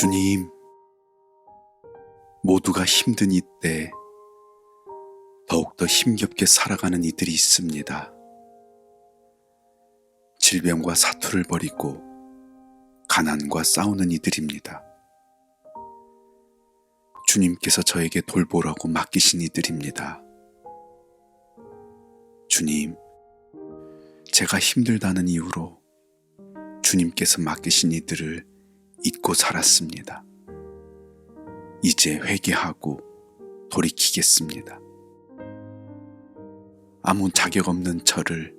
주님, 모두가 힘든 이때 더욱더 힘겹게 살아가는 이들이 있습니다. 질병과 사투를 벌이고 가난과 싸우는 이들입니다. 주님께서 저에게 돌보라고 맡기신 이들입니다. 주님, 제가 힘들다는 이유로 주님께서 맡기신 이들을 잊고 살았습니다. 이제 회개하고 돌이키겠습니다. 아무 자격 없는 저를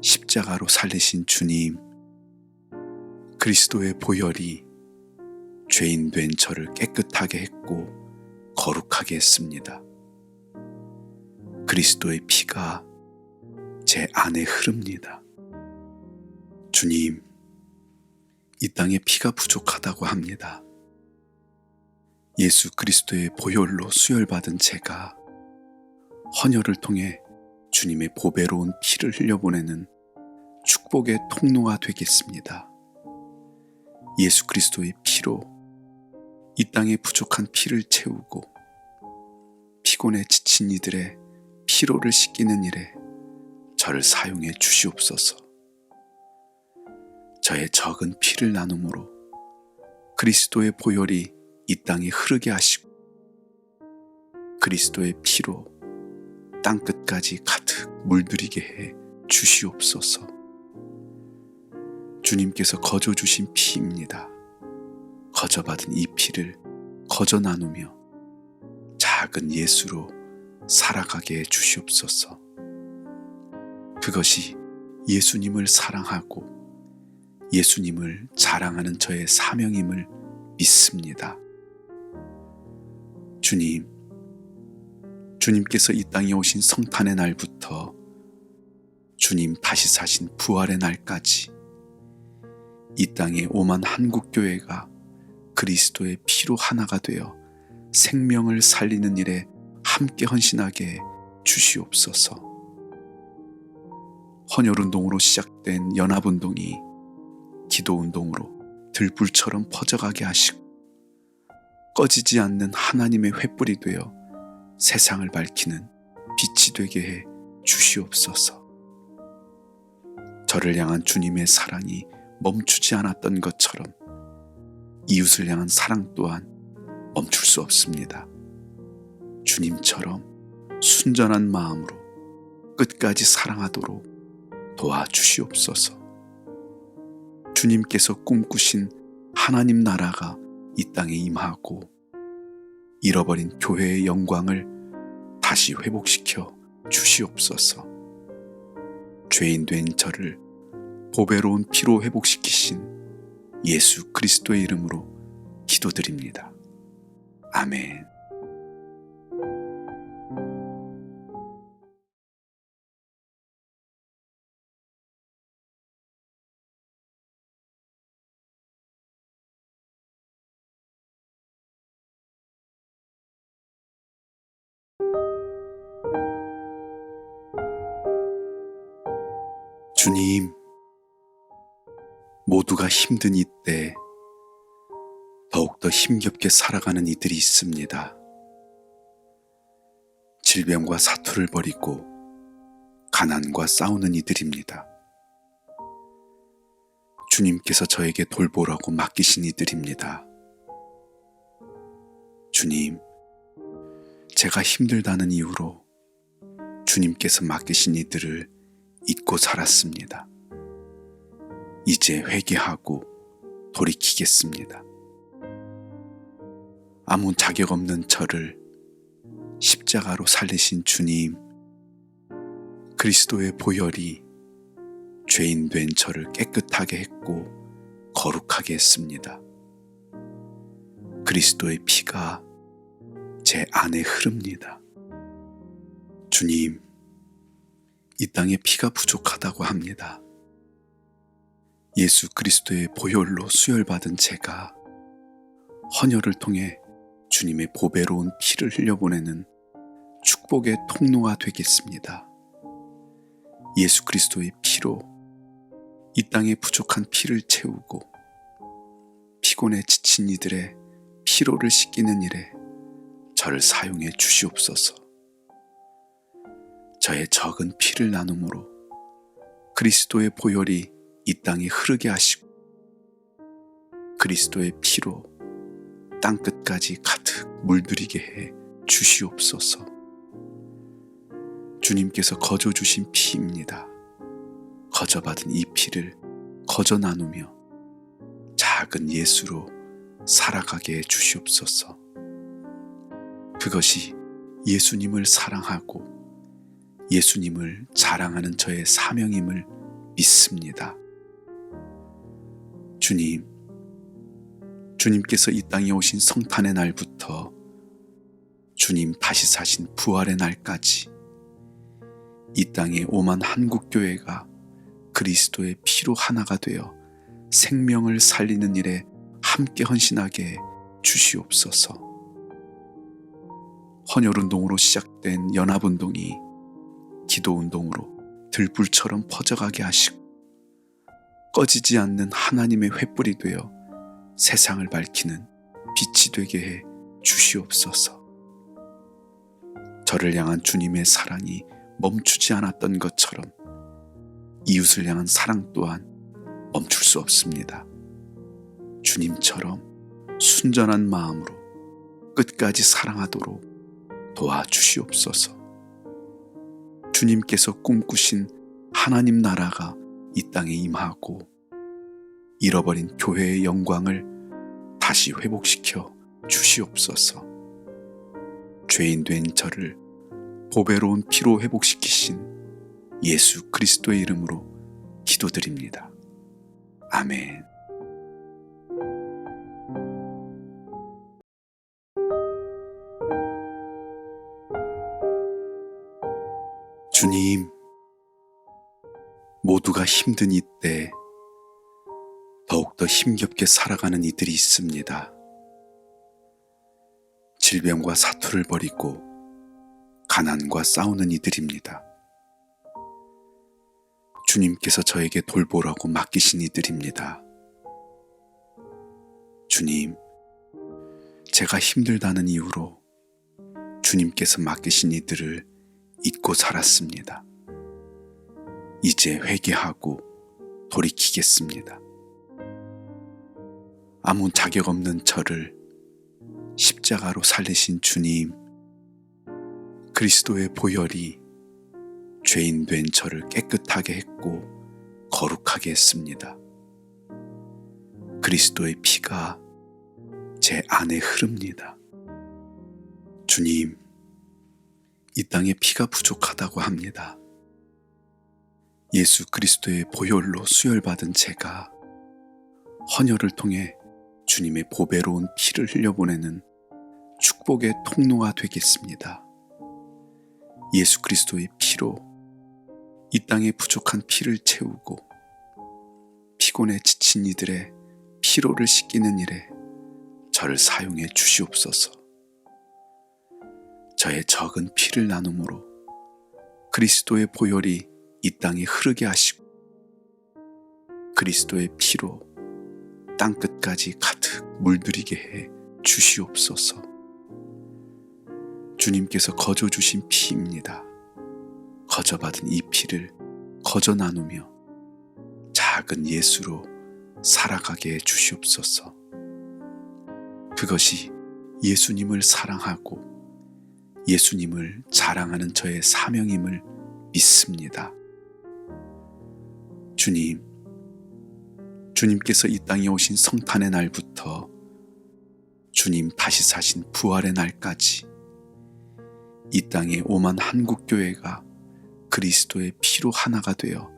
십자가로 살리신 주님, 그리스도의 보혈이 죄인 된 저를 깨끗하게 했고 거룩하게 했습니다. 그리스도의 피가 제 안에 흐릅니다. 주님, 이 땅에 피가 부족하다고 합니다. 예수 그리스도의 보혈로 수혈받은 제가 헌혈을 통해 주님의 보배로운 피를 흘려보내는 축복의 통로가 되겠습니다. 예수 그리스도의 피로 이 땅에 부족한 피를 채우고 피곤에 지친 이들의 피로를 씻기는 일에 저를 사용해 주시옵소서. 저의 적은 피를 나눔으로 그리스도의 보혈이 이 땅에 흐르게 하시고 그리스도의 피로 땅끝까지 가득 물들이게 해 주시옵소서. 주님께서 거저 주신 피입니다. 거저 받은 이 피를 거저 나누며 작은 예수로 살아가게 해 주시옵소서. 그것이 예수님을 사랑하고 예수님을 자랑하는 저의 사명임을 믿습니다. 주님, 주님께서 이 땅에 오신 성탄의 날부터 주님 다시 사신 부활의 날까지 이 땅에 오만 한국교회가 그리스도의 피로 하나가 되어 생명을 살리는 일에 함께 헌신하게 해 주시옵소서. 헌혈운동으로 시작된 연합운동이 기도운동으로 들불처럼 퍼져가게 하시고 꺼지지 않는 하나님의 횃불이 되어 세상을 밝히는 빛이 되게 해 주시옵소서. 저를 향한 주님의 사랑이 멈추지 않았던 것처럼 이웃을 향한 사랑 또한 멈출 수 없습니다. 주님처럼 순전한 마음으로 끝까지 사랑하도록 도와주시옵소서. 주님께서 꿈꾸신 하나님 나라가 이 땅에 임하고 잃어버린 교회의 영광을 다시 회복시켜 주시옵소서. 죄인 된 저를 보배로운 피로 회복시키신 예수 그리스도의 이름으로 기도드립니다. 아멘. 주님, 모두가 힘든 이때 더욱더 힘겹게 살아가는 이들이 있습니다. 질병과 사투를 벌이고 가난과 싸우는 이들입니다. 주님께서 저에게 돌보라고 맡기신 이들입니다. 주님, 제가 힘들다는 이유로 주님께서 맡기신 이들을 잊고 살았습니다. 이제 회개하고 돌이키겠습니다. 아무 자격 없는 저를 십자가로 살리신 주님, 그리스도의 보혈이 죄인 된 저를 깨끗하게 했고 거룩하게 했습니다. 그리스도의 피가 제 안에 흐릅니다. 주님, 이 땅에 피가 부족하다고 합니다. 예수 그리스도의 보혈로 수혈받은 제가 헌혈을 통해 주님의 보배로운 피를 흘려보내는 축복의 통로가 되겠습니다. 예수 그리스도의 피로 이 땅에 부족한 피를 채우고 피곤에 지친 이들의 피로를 씻기는 일에 저를 사용해 주시옵소서. 저의 적은 피를 나눔으로 그리스도의 보혈이 이 땅에 흐르게 하시고 그리스도의 피로 땅끝까지 가득 물들이게 해 주시옵소서. 주님께서 거저 주신 피입니다. 거저 받은 이 피를 거저 나누며 작은 예수로 살아가게 해 주시옵소서. 그것이 예수님을 사랑하고 예수님을 자랑하는 저의 사명임을 믿습니다. 주님께서 이 땅에 오신 성탄의 날부터 주님 다시 사신 부활의 날까지 이 땅에 오만 한국교회가 그리스도의 피로 하나가 되어 생명을 살리는 일에 함께 헌신하게 해 주시옵소서. 헌혈운동으로 시작된 연합운동이 기도운동으로 들불처럼 퍼져가게 하시고 꺼지지 않는 하나님의 횃불이 되어 세상을 밝히는 빛이 되게 해 주시옵소서. 저를 향한 주님의 사랑이 멈추지 않았던 것처럼 이웃을 향한 사랑 또한 멈출 수 없습니다. 주님처럼 순전한 마음으로 끝까지 사랑하도록 도와주시옵소서. 주님께서 꿈꾸신 하나님 나라가 이 땅에 임하고 잃어버린 교회의 영광을 다시 회복시켜 주시옵소서. 죄인 된 저를 보배로운 피로 회복시키신 예수 그리스도의 이름으로 기도드립니다. 아멘. 주님, 모두가 힘든 이때 더욱더 힘겹게 살아가는 이들이 있습니다. 질병과 사투를 벌이고 가난과 싸우는 이들입니다. 주님께서 저에게 돌보라고 맡기신 이들입니다. 주님, 제가 힘들다는 이유로 주님께서 맡기신 이들을 잊고 살았습니다. 이제 회개하고 돌이키겠습니다. 아무 자격 없는 저를 십자가로 살리신 주님, 그리스도의 보혈이 죄인 된 저를 깨끗하게 했고 거룩하게 했습니다. 그리스도의 피가 제 안에 흐릅니다. 주님, 이 땅에 피가 부족하다고 합니다. 예수 그리스도의 보혈로 수혈받은 제가 헌혈을 통해 주님의 보배로운 피를 흘려보내는 축복의 통로가 되겠습니다. 예수 그리스도의 피로 이 땅에 부족한 피를 채우고 피곤에 지친 이들의 피로를 씻기는 일에 저를 사용해 주시옵소서. 저의 적은 피를 나눔으로 그리스도의 보혈이 이 땅에 흐르게 하시고 그리스도의 피로 땅끝까지 가득 물들이게 해 주시옵소서. 주님께서 거저 주신 피입니다. 거저 받은 이 피를 거저 나누며 작은 예수로 살아가게 해 주시옵소서. 그것이 예수님을 사랑하고 예수님을 자랑하는 저의 사명임을 믿습니다. 주님께서 이 땅에 오신 성탄의 날부터 주님 다시 사신 부활의 날까지 이 땅에 오만 한국교회가 그리스도의 피로 하나가 되어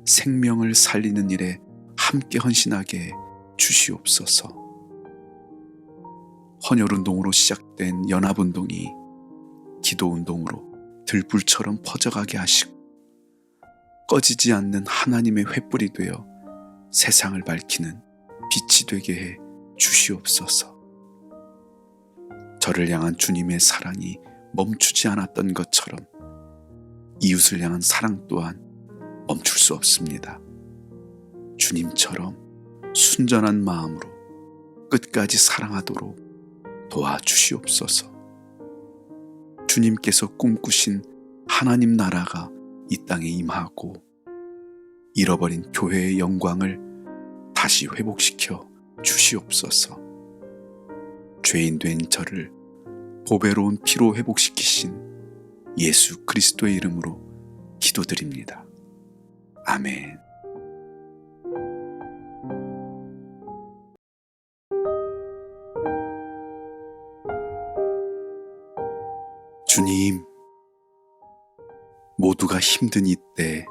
생명을 살리는 일에 함께 헌신하게 해 주시옵소서. 헌혈운동으로 시작된 연합운동이 기도운동으로 들불처럼 퍼져가게 하시고 꺼지지 않는 하나님의 횃불이 되어 세상을 밝히는 빛이 되게 해 주시옵소서. 저를 향한 주님의 사랑이 멈추지 않았던 것처럼 이웃을 향한 사랑 또한 멈출 수 없습니다. 주님처럼 순전한 마음으로 끝까지 사랑하도록 도와주시옵소서. 주님께서 꿈꾸신 하나님 나라가 이 땅에 임하고 잃어버린 교회의 영광을 다시 회복시켜 주시옵소서. 죄인 된 저를 보배로운 피로 회복시키신 예수 그리스도의 이름으로 기도드립니다. 아멘. 주님, 모두가 힘든 이때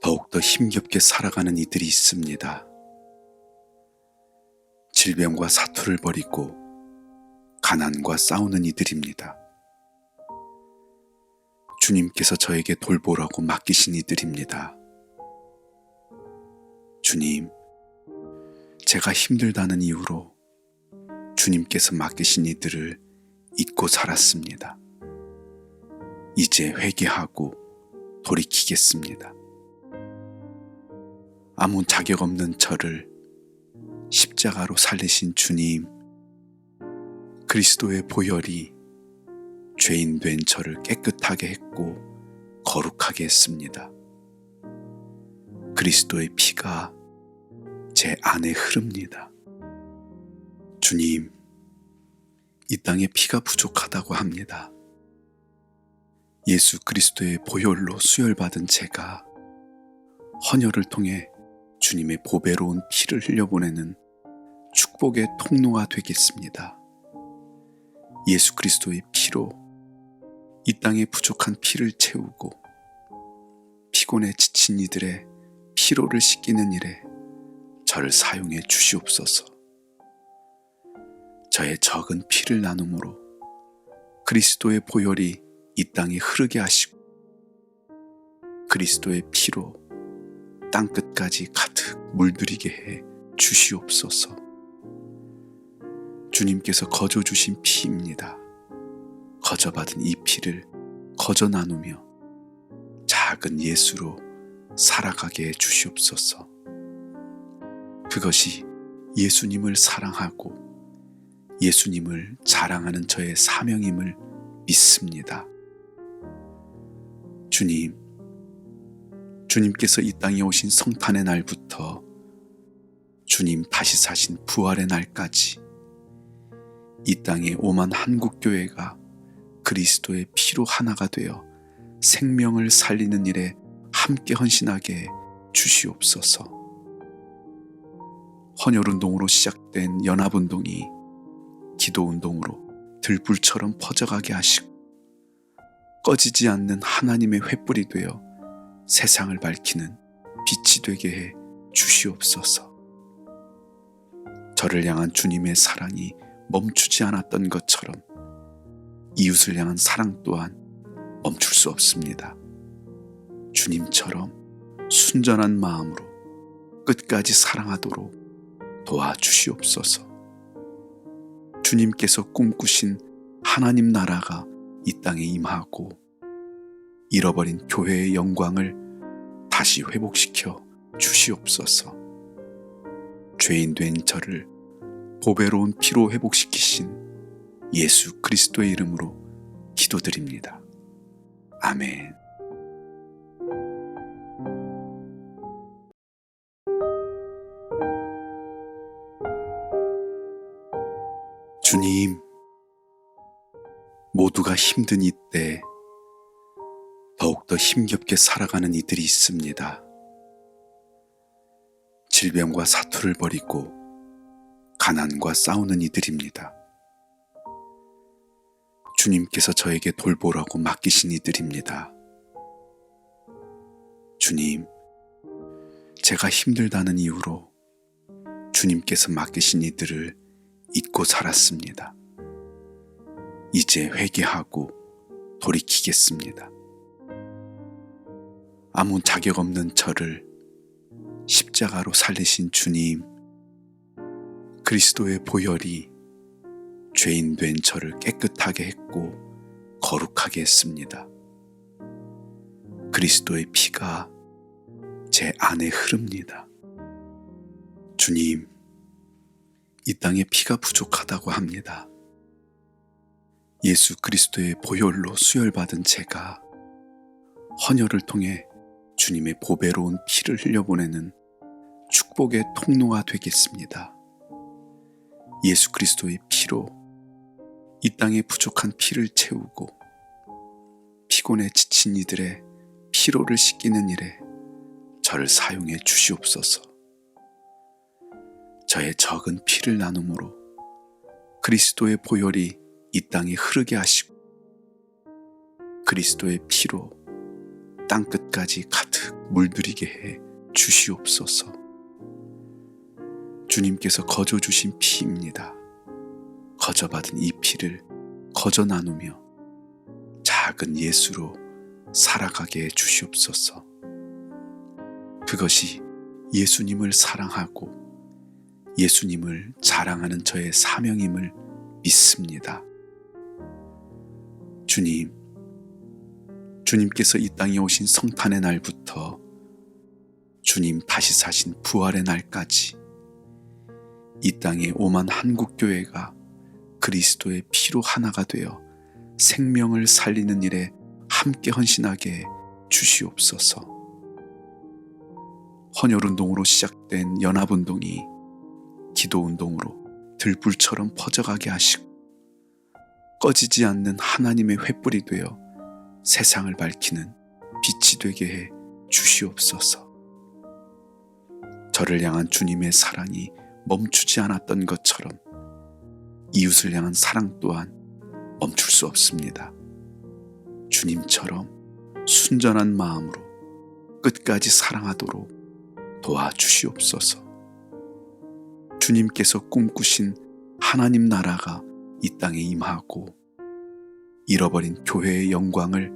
더욱더 힘겹게 살아가는 이들이 있습니다. 질병과 사투를 벌이고 가난과 싸우는 이들입니다. 주님께서 저에게 돌보라고 맡기신 이들입니다. 주님, 제가 힘들다는 이유로 주님께서 맡기신 이들을 잊고 살았습니다. 이제 회개하고 돌이키겠습니다. 아무 자격 없는 저를 십자가로 살리신 주님, 그리스도의 보혈이 죄인 된 저를 깨끗하게 했고 거룩하게 했습니다. 그리스도의 피가 제 안에 흐릅니다. 주님, 이 땅에 피가 부족하다고 합니다. 예수 그리스도의 보혈로 수혈받은 제가 헌혈을 통해 주님의 보배로운 피를 흘려보내는 축복의 통로가 되겠습니다. 예수 그리스도의 피로 이 땅에 부족한 피를 채우고 피곤에 지친 이들의 피로를 씻기는 일에 저를 사용해 주시옵소서. 저의 적은 피를 나눔으로 그리스도의 보혈이 이 땅에 흐르게 하시고 그리스도의 피로 땅끝까지 가득 물들이게 해 주시옵소서. 주님께서 거저 주신 피입니다. 거저 받은 이 피를 거저 나누며 작은 예수로 살아가게 해 주시옵소서. 그것이 예수님을 사랑하고 예수님을 자랑하는 저의 사명임을 믿습니다. 주님, 주님께서 이 땅에 오신 성탄의 날부터 주님 다시 사신 부활의 날까지 이 땅에 오만 한국교회가 그리스도의 피로 하나가 되어 생명을 살리는 일에 함께 헌신하게 해 주시옵소서. 헌혈운동으로 시작된 연합운동이 기도운동으로 들불처럼 퍼져가게 하시고 꺼지지 않는 하나님의 횃불이 되어 세상을 밝히는 빛이 되게 해 주시옵소서. 저를 향한 주님의 사랑이 멈추지 않았던 것처럼 이웃을 향한 사랑 또한 멈출 수 없습니다. 주님처럼 순전한 마음으로 끝까지 사랑하도록 도와주시옵소서. 주님께서 꿈꾸신 하나님 나라가 이 땅에 임하고 잃어버린 교회의 영광을 다시 회복시켜 주시옵소서. 죄인 된 저를 보배로운 피로 회복시키신 예수 그리스도의 이름으로 기도드립니다. 아멘. 주님, 모두가 힘든 이때 더욱더 힘겹게 살아가는 이들이 있습니다. 질병과 사투를 벌이고 가난과 싸우는 이들입니다. 주님께서 저에게 돌보라고 맡기신 이들입니다. 주님, 제가 힘들다는 이유로 주님께서 맡기신 이들을 잊고 살았습니다. 이제 회개하고 돌이키겠습니다. 아무 자격 없는 저를 십자가로 살리신 주님, 그리스도의 보혈이 죄인 된 저를 깨끗하게 했고 거룩하게 했습니다. 그리스도의 피가 제 안에 흐릅니다. 주님, 이 땅에 피가 부족하다고 합니다. 예수 그리스도의 보혈로 수혈받은 제가 헌혈을 통해 주님의 보배로운 피를 흘려보내는 축복의 통로가 되겠습니다. 예수 그리스도의 피로 이 땅에 부족한 피를 채우고 피곤에 지친 이들의 피로를 씻기는 일에 저를 사용해 주시옵소서. 저의 적은 피를 나눔으로 그리스도의 보혈이 이 땅에 흐르게 하시고 그리스도의 피로 땅끝까지 가득 물들이게 해 주시옵소서. 주님께서 거저 주신 피입니다. 거저 받은 이 피를 거저 나누며 작은 예수로 살아가게 해 주시옵소서. 그것이 예수님을 사랑하고 예수님을 자랑하는 저의 사명임을 믿습니다. 주님께서 이 땅에 오신 성탄의 날부터 주님 다시 사신 부활의 날까지 이 땅에 오만 한국교회가 그리스도의 피로 하나가 되어 생명을 살리는 일에 함께 헌신하게 해 주시옵소서. 헌혈운동으로 시작된 연합운동이 기도운동으로 들불처럼 퍼져가게 하시고 꺼지지 않는 하나님의 횃불이 되어 세상을 밝히는 빛이 되게 해 주시옵소서. 저를 향한 주님의 사랑이 멈추지 않았던 것처럼 이웃을 향한 사랑 또한 멈출 수 없습니다. 주님처럼 순전한 마음으로 끝까지 사랑하도록 도와주시옵소서. 주님께서 꿈꾸신 하나님 나라가 이 땅에 임하고 잃어버린 교회의 영광을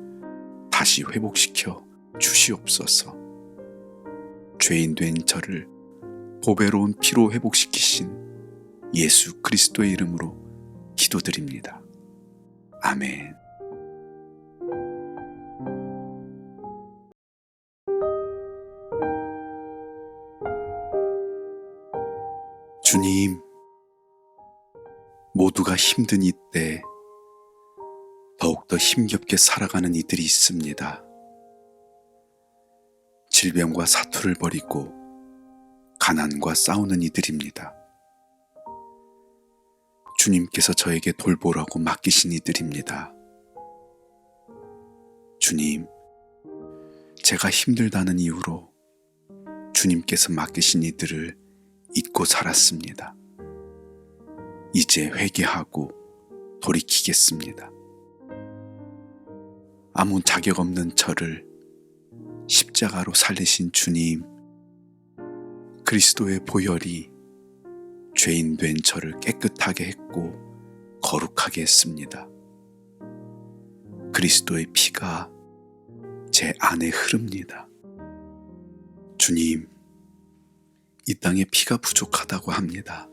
다시 회복시켜 주시옵소서. 죄인 된 저를 보배로운 피로 회복시키신 예수 그리스도의 이름으로 기도드립니다. 아멘. 주님, 모두가 힘든 이때 더욱더 힘겹게 살아가는 이들이 있습니다. 질병과 사투를 벌이고 가난과 싸우는 이들입니다. 주님께서 저에게 돌보라고 맡기신 이들입니다. 주님, 제가 힘들다는 이유로 주님께서 맡기신 이들을 잊고 살았습니다. 이제 회개하고 돌이키겠습니다. 아무 자격 없는 저를 십자가로 살리신 주님, 그리스도의 보혈이 죄인 된 저를 깨끗하게 했고 거룩하게 했습니다. 그리스도의 피가 제 안에 흐릅니다. 주님, 이 땅에 피가 부족하다고 합니다.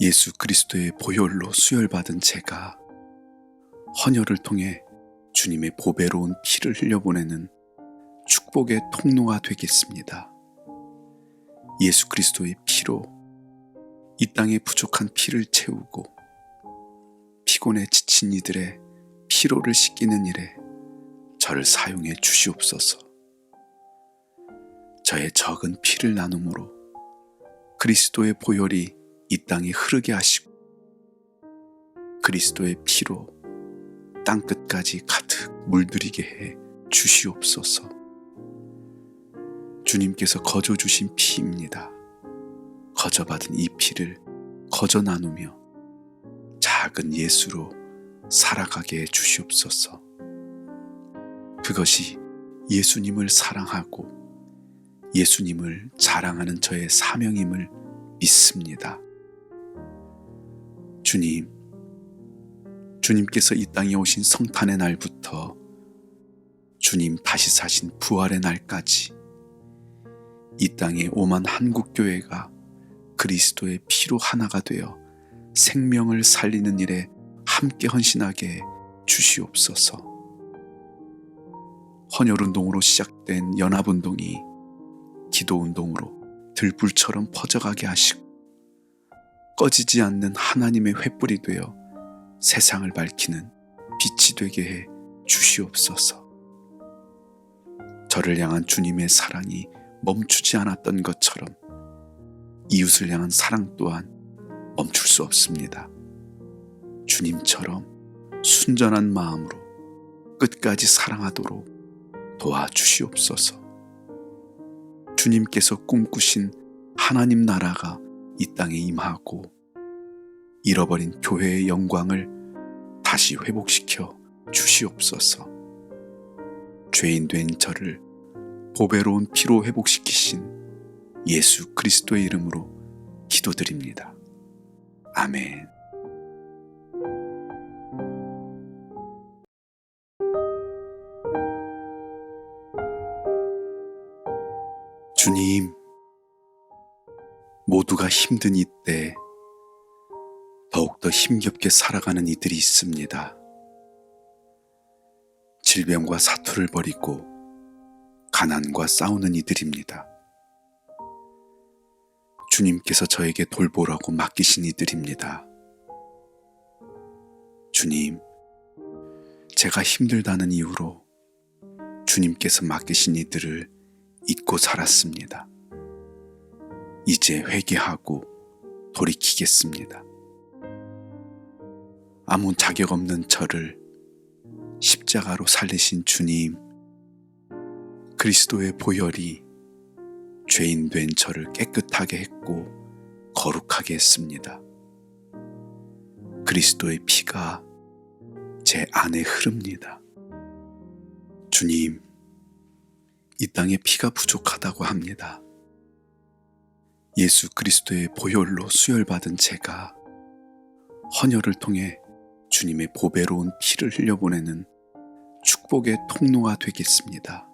예수 그리스도의 보혈로 수혈받은 제가 헌혈을 통해 주님의 보배로운 피를 흘려보내는 축복의 통로가 되겠습니다. 예수 그리스도의 피로 이 땅에 부족한 피를 채우고 피곤에 지친 이들의 피로를 씻기는 일에 저를 사용해 주시옵소서. 저의 적은 피를 나눔으로 그리스도의 보혈이 이 땅에 흐르게 하시고 그리스도의 피로 땅끝까지 가득 물들이게 해 주시옵소서. 주님께서 거저 주신 피입니다. 거저 받은 이 피를 거저 나누며 작은 예수로 살아가게 해 주시옵소서. 그것이 예수님을 사랑하고 예수님을 자랑하는 저의 사명임을 믿습니다. 주님께서 이 땅에 오신 성탄의 날부터 주님 다시 사신 부활의 날까지 이 땅에 오만 한국교회가 그리스도의 피로 하나가 되어 생명을 살리는 일에 함께 헌신하게 해 주시옵소서. 헌혈운동으로 시작된 연합운동이 기도운동으로 들불처럼 퍼져가게 하시고 꺼지지 않는 하나님의 횃불이 되어 세상을 밝히는 빛이 되게 해 주시옵소서. 저를 향한 주님의 사랑이 멈추지 않았던 것처럼 이웃을 향한 사랑 또한 멈출 수 없습니다. 주님처럼 순전한 마음으로 끝까지 사랑하도록 도와주시옵소서. 주님께서 꿈꾸신 하나님 나라가 이 땅에 임하고 잃어버린 교회의 영광을 다시 회복시켜 주시옵소서. 죄인 된 저를 보배로운 피로 회복시키신 예수 그리스도의 이름으로 기도드립니다. 아멘. 주님, 모두가 힘든 이때 더욱더 힘겹게 살아가는 이들이 있습니다. 질병과 사투를 벌이고 가난과 싸우는 이들입니다. 주님께서 저에게 돌보라고 맡기신 이들입니다. 주님, 제가 힘들다는 이유로 주님께서 맡기신 이들을 잊고 살았습니다. 이제 회개하고 돌이키겠습니다. 아무 자격 없는 저를 십자가로 살리신 주님, 그리스도의 보혈이 죄인 된 저를 깨끗하게 했고 거룩하게 했습니다. 그리스도의 피가 제 안에 흐릅니다. 주님, 이 땅에 피가 부족하다고 합니다. 예수 그리스도의 보혈로 수혈받은 제가 헌혈을 통해 주님의 보배로운 피를 흘려보내는 축복의 통로가 되겠습니다.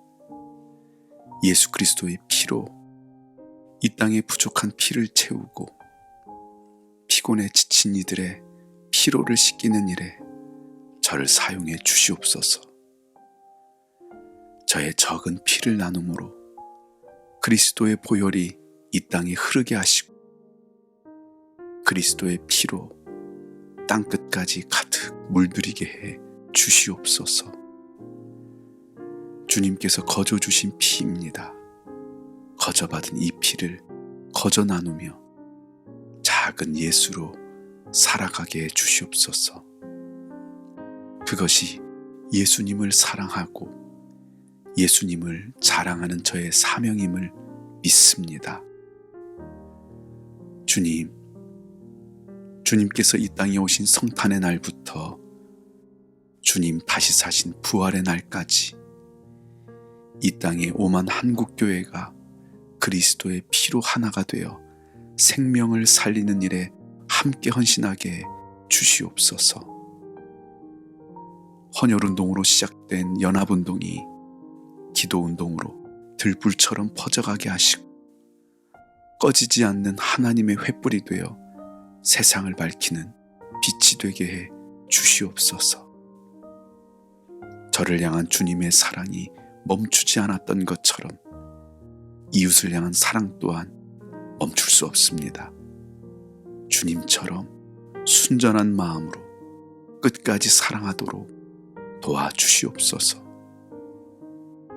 예수 그리스도의 피로 이 땅에 부족한 피를 채우고 피곤에 지친 이들의 피로를 씻기는 일에 저를 사용해 주시옵소서. 저의 적은 피를 나눔으로 그리스도의 보혈이 이 땅에 흐르게 하시고 그리스도의 피로 땅끝까지 가득 물들이게 해 주시옵소서. 주님께서 거저 주신 피입니다. 거저 받은 이 피를 거저 나누며 작은 예수로 살아가게 해 주시옵소서. 그것이 예수님을 사랑하고 예수님을 자랑하는 저의 사명임을 믿습니다. 주님, 주님께서 이 땅에 오신 성탄의 날부터 주님 다시 사신 부활의 날까지 이 땅에 오만 한국교회가 그리스도의 피로 하나가 되어 생명을 살리는 일에 함께 헌신하게 해 주시옵소서. 헌혈운동으로 시작된 연합운동이 기도운동으로 들불처럼 퍼져가게 하시고 꺼지지 않는 하나님의 횃불이 되어 세상을 밝히는 빛이 되게 해 주시옵소서. 저를 향한 주님의 사랑이 멈추지 않았던 것처럼 이웃을 향한 사랑 또한 멈출 수 없습니다. 주님처럼 순전한 마음으로 끝까지 사랑하도록 도와주시옵소서.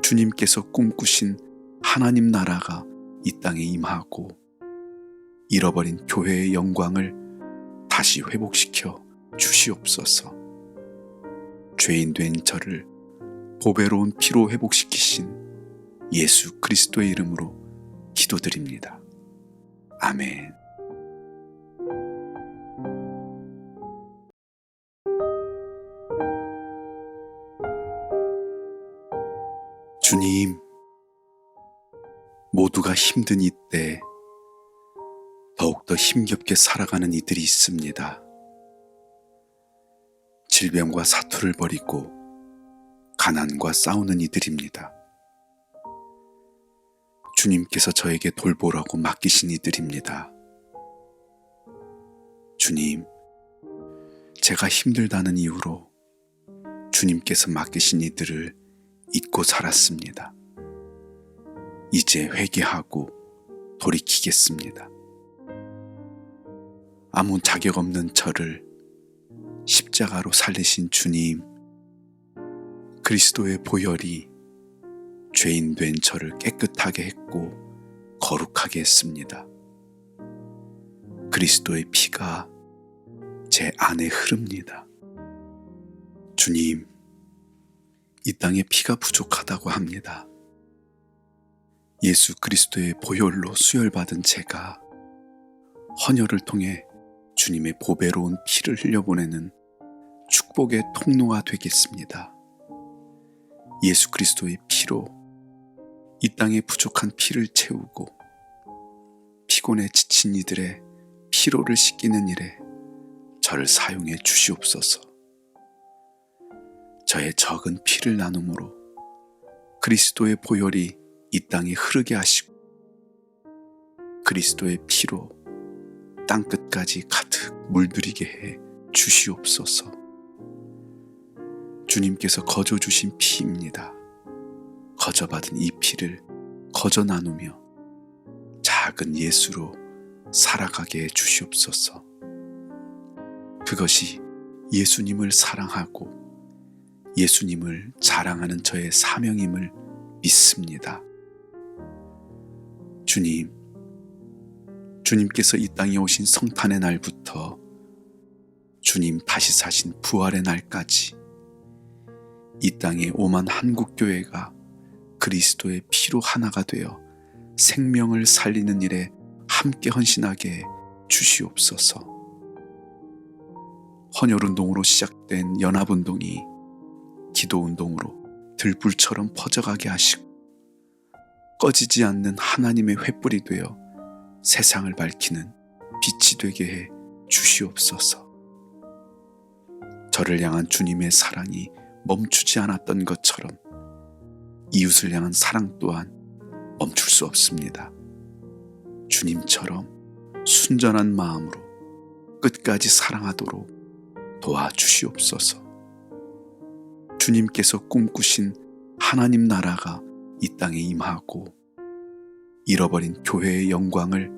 주님께서 꿈꾸신 하나님 나라가 이 땅에 임하고 잃어버린 교회의 영광을 다시 회복시켜 주시옵소서. 죄인 된 저를 보배로운 피로 회복시키신 예수 그리스도의 이름으로 기도드립니다. 아멘. 주님, 모두가 힘든 이때 더욱더 힘겹게 살아가는 이들이 있습니다. 질병과 사투를 벌이고 가난과 싸우는 이들입니다. 주님께서 저에게 돌보라고 맡기신 이들입니다. 주님, 제가 힘들다는 이유로 주님께서 맡기신 이들을 잊고 살았습니다. 이제 회개하고 돌이키겠습니다. 아무 자격 없는 저를 십자가로 살리신 주님, 그리스도의 보혈이 죄인 된 저를 깨끗하게 했고 거룩하게 했습니다. 그리스도의 피가 제 안에 흐릅니다. 주님, 이 땅에 피가 부족하다고 합니다. 예수 그리스도의 보혈로 수혈받은 제가 헌혈을 통해 주님의 보배로운 피를 흘려보내는 축복의 통로가 되겠습니다. 예수 그리스도의 피로 이 땅에 부족한 피를 채우고 피곤에 지친 이들의 피로를 씻기는 일에 저를 사용해 주시옵소서. 저의 적은 피를 나눔으로 그리스도의 보혈이 이 땅에 흐르게 하시고 그리스도의 피로 땅끝까지 가득 물들이게 해 주시옵소서. 주님께서 거저 주신 피입니다. 거저 받은 이 피를 거저 나누며 작은 예수로 살아가게 해 주시옵소서. 그것이 예수님을 사랑하고 예수님을 자랑하는 저의 사명임을 믿습니다. 주님, 주님께서 이 땅에 오신 성탄의 날부터 주님 다시 사신 부활의 날까지 이 땅에 오만 한국교회가 그리스도의 피로 하나가 되어 생명을 살리는 일에 함께 헌신하게 해 주시옵소서. 헌혈운동으로 시작된 연합운동이 기도운동으로 들불처럼 퍼져가게 하시고 꺼지지 않는 하나님의 횃불이 되어 세상을 밝히는 빛이 되게 해 주시옵소서. 저를 향한 주님의 사랑이 멈추지 않았던 것처럼 이웃을 향한 사랑 또한 멈출 수 없습니다. 주님처럼 순전한 마음으로 끝까지 사랑하도록 도와주시옵소서. 주님께서 꿈꾸신 하나님 나라가 이 땅에 임하고 잃어버린 교회의 영광을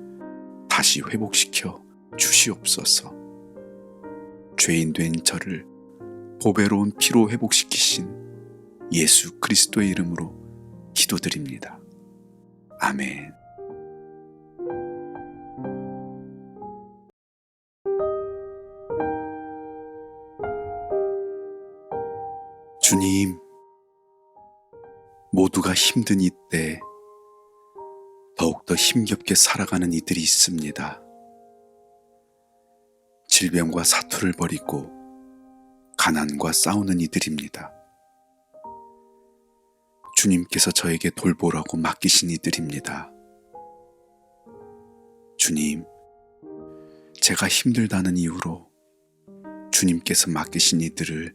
다시 회복시켜 주시옵소서. 죄인 된 저를 보배로운 피로 회복시키신 예수 그리스도의 이름으로 기도드립니다. 아멘. 주님, 모두가 힘든 이때 더욱더 힘겹게 살아가는 이들이 있습니다. 질병과 사투를 벌이고 가난과 싸우는 이들입니다. 주님께서 저에게 돌보라고 맡기신 이들입니다. 주님, 제가 힘들다는 이유로 주님께서 맡기신 이들을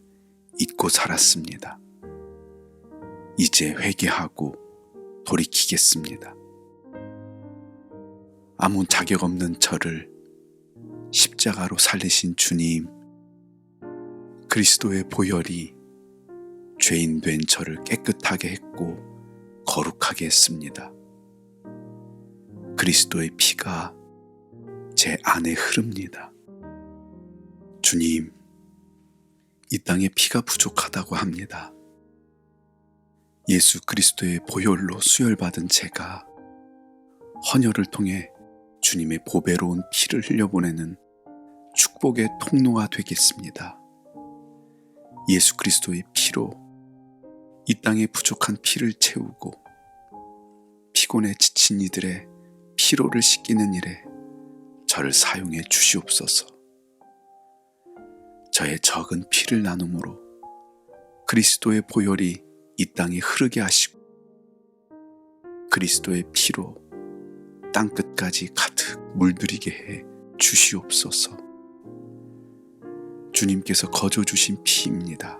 잊고 살았습니다. 이제 회개하고 돌이키겠습니다. 아무 자격 없는 저를 십자가로 살리신 주님, 그리스도의 보혈이 죄인 된 저를 깨끗하게 했고 거룩하게 했습니다. 그리스도의 피가 제 안에 흐릅니다. 주님, 이 땅에 피가 부족하다고 합니다. 예수 그리스도의 보혈로 수혈받은 제가 헌혈을 통해 주님의 보배로운 피를 흘려보내는 축복의 통로가 되겠습니다. 예수 그리스도의 피로 이 땅에 부족한 피를 채우고 피곤에 지친 이들의 피로를 씻기는 일에 저를 사용해 주시옵소서. 저의 적은 피를 나눔으로 그리스도의 보혈이 이 땅에 흐르게 하시고 그리스도의 피로 땅끝까지 가득 물들이게 해 주시옵소서. 주님께서 거저 주신 피입니다.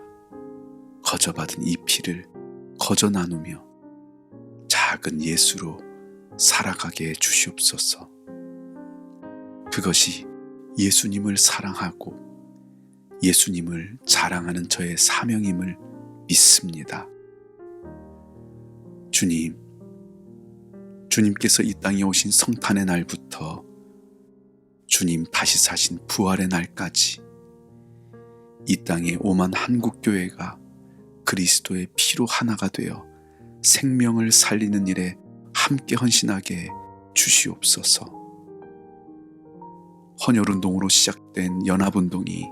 거저 받은 이 피를 거저 나누며 작은 예수로 살아가게 해 주시옵소서. 그것이 예수님을 사랑하고 예수님을 자랑하는 저의 사명임을 믿습니다. 주님, 주님께서 이 땅에 오신 성탄의 날부터 주님 다시 사신 부활의 날까지 이 땅에 오만 한국교회가 그리스도의 피로 하나가 되어 생명을 살리는 일에 함께 헌신하게 해 주시옵소서. 헌혈운동으로 시작된 연합운동이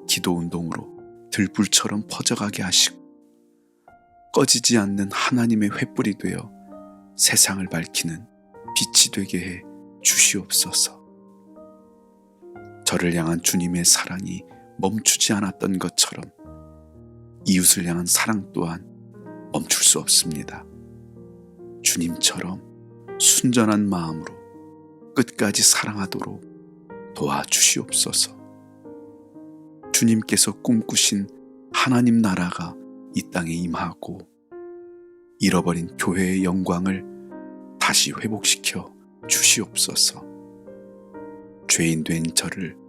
기도운동으로 들불처럼 퍼져가게 하시고 꺼지지 않는 하나님의 횃불이 되어 세상을 밝히는 빛이 되게 해 주시옵소서. 저를 향한 주님의 사랑이 멈추지 않았던 것처럼 이웃을 향한 사랑 또한 멈출 수 없습니다. 주님처럼 순전한 마음으로 끝까지 사랑하도록 도와주시옵소서. 주님께서 꿈꾸신 하나님 나라가 이 땅에 임하고 잃어버린 교회의 영광을 다시 회복시켜 주시옵소서. 죄인 된 저를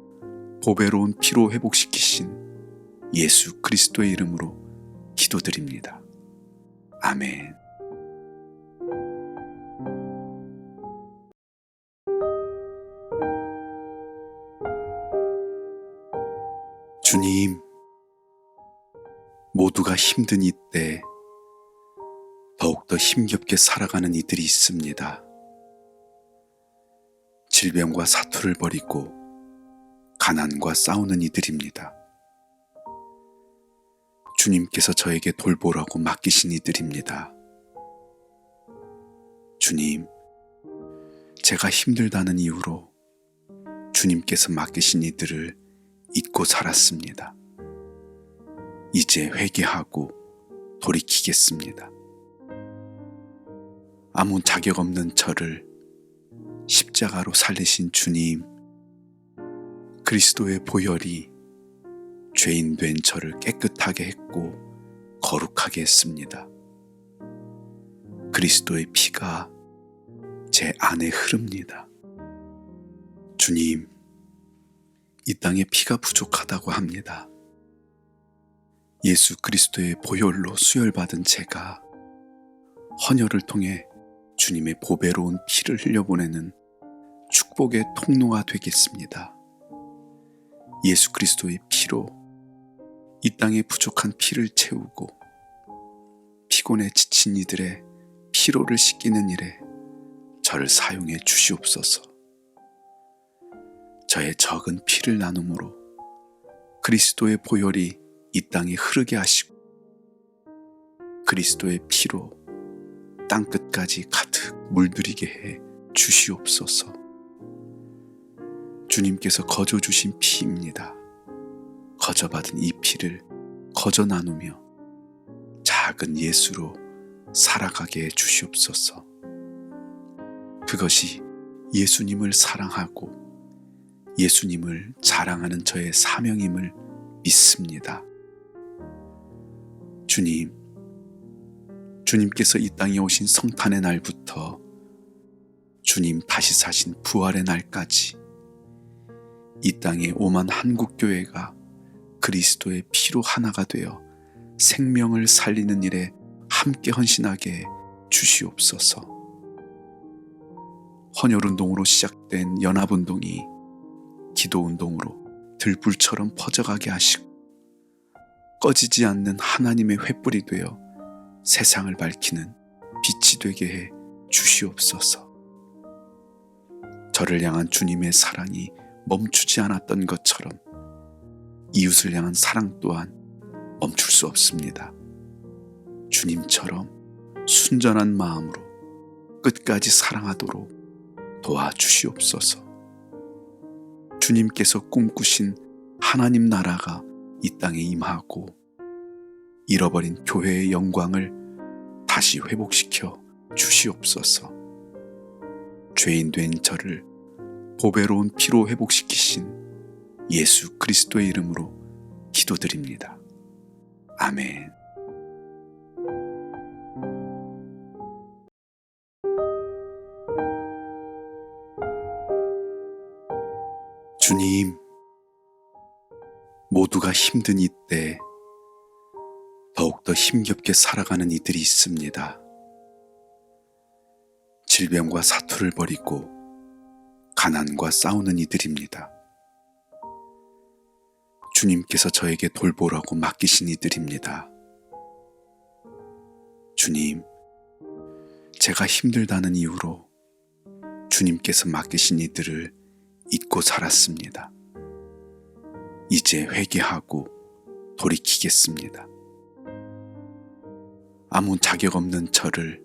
보배로운 피로 회복시키신 예수 그리스도의 이름으로 기도드립니다. 아멘. 주님, 모두가 힘든 이때 더욱더 힘겹게 살아가는 이들이 있습니다. 질병과 사투를 벌이고 가난과 싸우는 이들입니다. 주님께서 저에게 돌보라고 맡기신 이들입니다. 주님, 제가 힘들다는 이유로 주님께서 맡기신 이들을 잊고 살았습니다. 이제 회개하고 돌이키겠습니다. 아무 자격 없는 저를 십자가로 살리신 주님, 그리스도의 보혈이 죄인 된 저를 깨끗하게 했고 거룩하게 했습니다. 그리스도의 피가 제 안에 흐릅니다. 주님, 이 땅에 피가 부족하다고 합니다. 예수 그리스도의 보혈로 수혈받은 제가 헌혈을 통해 주님의 보배로운 피를 흘려보내는 축복의 통로가 되겠습니다. 예수 그리스도의 피로 이 땅에 부족한 피를 채우고 피곤에 지친 이들의 피로를 씻기는 일에 저를 사용해 주시옵소서. 저의 적은 피를 나눔으로 그리스도의 보혈이 이 땅에 흐르게 하시고 그리스도의 피로 땅끝까지 가득 물들이게 해 주시옵소서. 주님께서 거저 주신 피입니다. 거저 받은 이 피를 거저 나누며 작은 예수로 살아가게 해 주시옵소서. 그것이 예수님을 사랑하고 예수님을 자랑하는 저의 사명임을 믿습니다. 주님, 주님께서 이 땅에 오신 성탄의 날부터 주님 다시 사신 부활의 날까지 이 땅에 오만 한국교회가 그리스도의 피로 하나가 되어 생명을 살리는 일에 함께 헌신하게 해 주시옵소서. 헌혈운동으로 시작된 연합운동이 기도운동으로 들불처럼 퍼져가게 하시고 꺼지지 않는 하나님의 횃불이 되어 세상을 밝히는 빛이 되게 해 주시옵소서. 저를 향한 주님의 사랑이 멈추지 않았던 것처럼 이웃을 향한 사랑 또한 멈출 수 없습니다. 주님처럼 순전한 마음으로 끝까지 사랑하도록 도와주시옵소서. 주님께서 꿈꾸신 하나님 나라가 이 땅에 임하고 잃어버린 교회의 영광을 다시 회복시켜 주시옵소서. 죄인 된 저를 보배로운 피로 회복시키신 예수 그리스도의 이름으로 기도드립니다. 아멘. 주님, 모두가 힘든 이때 더욱더 힘겹게 살아가는 이들이 있습니다. 질병과 사투를 벌이고 가난과 싸우는 이들입니다. 주님께서 저에게 돌보라고 맡기신 이들입니다. 주님, 제가 힘들다는 이유로 주님께서 맡기신 이들을 잊고 살았습니다. 이제 회개하고 돌이키겠습니다. 아무 자격 없는 저를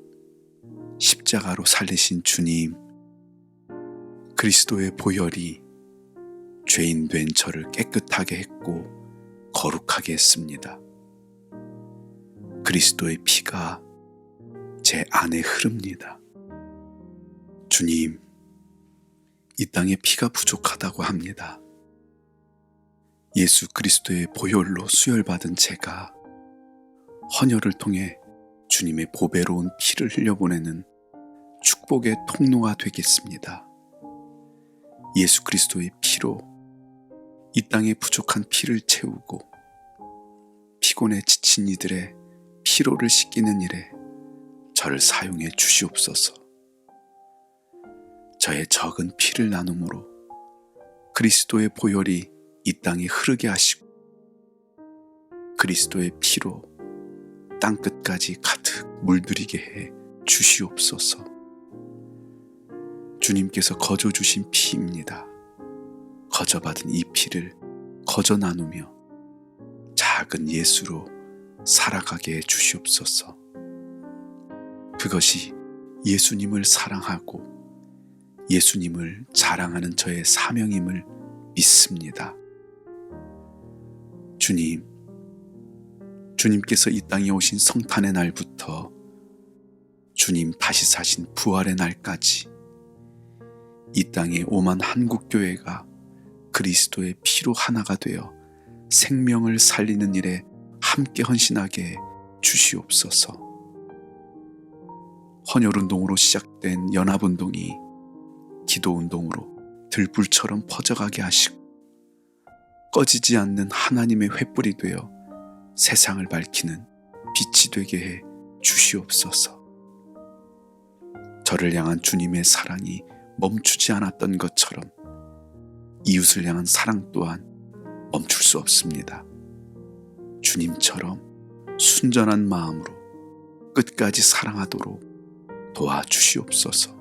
십자가로 살리신 주님, 그리스도의 보혈이 죄인 된 저를 깨끗하게 했고 거룩하게 했습니다. 그리스도의 피가 제 안에 흐릅니다. 주님, 이 땅에 피가 부족하다고 합니다. 예수 그리스도의 보혈로 수혈받은 제가 헌혈을 통해 주님의 보배로운 피를 흘려보내는 축복의 통로가 되겠습니다. 예수 그리스도의 피로 이 땅에 부족한 피를 채우고 피곤에 지친 이들의 피로를 씻기는 일에 저를 사용해 주시옵소서. 저의 적은 피를 나눔으로 그리스도의 보혈이 이 땅에 흐르게 하시고 그리스도의 피로 땅끝까지 가득 물들이게 해 주시옵소서. 주님께서 거저 주신 피입니다. 거저 받은 이 피를 거저 나누며 작은 예수로 살아가게 해 주시옵소서. 그것이 예수님을 사랑하고 예수님을 자랑하는 저의 사명임을 믿습니다. 주님, 주님께서 이 땅에 오신 성탄의 날부터 주님 다시 사신 부활의 날까지 이 땅에 오만 한국교회가 그리스도의 피로 하나가 되어 생명을 살리는 일에 함께 헌신하게 해 주시옵소서. 헌혈운동으로 시작된 연합운동이 기도운동으로 들불처럼 퍼져가게 하시고 꺼지지 않는 하나님의 횃불이 되어 세상을 밝히는 빛이 되게 해 주시옵소서. 저를 향한 주님의 사랑이 멈추지 않았던 것처럼 이웃을 향한 사랑 또한 멈출 수 없습니다. 주님처럼 순전한 마음으로 끝까지 사랑하도록 도와주시옵소서.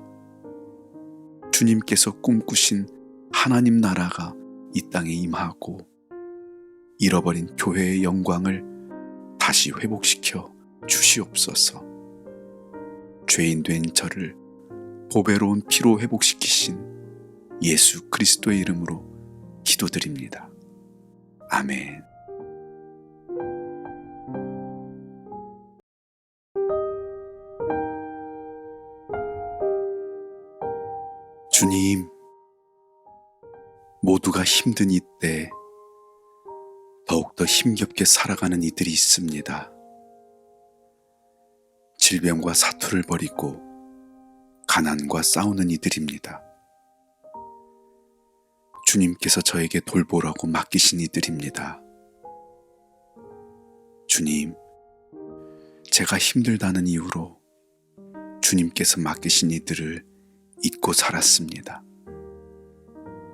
주님께서 꿈꾸신 하나님 나라가 이 땅에 임하고 잃어버린 교회의 영광을 다시 회복시켜 주시옵소서. 죄인 된 저를 보배로운 피로 회복시키신 예수 그리스도의 이름으로 기도드립니다. 아멘. 주님, 모두가 힘든 이때 더욱더 힘겹게 살아가는 이들이 있습니다. 질병과 사투를 벌이고 가난과 싸우는 이들입니다. 주님께서 저에게 돌보라고 맡기신 이들입니다. 주님, 제가 힘들다는 이유로 주님께서 맡기신 이들을 잊고 살았습니다.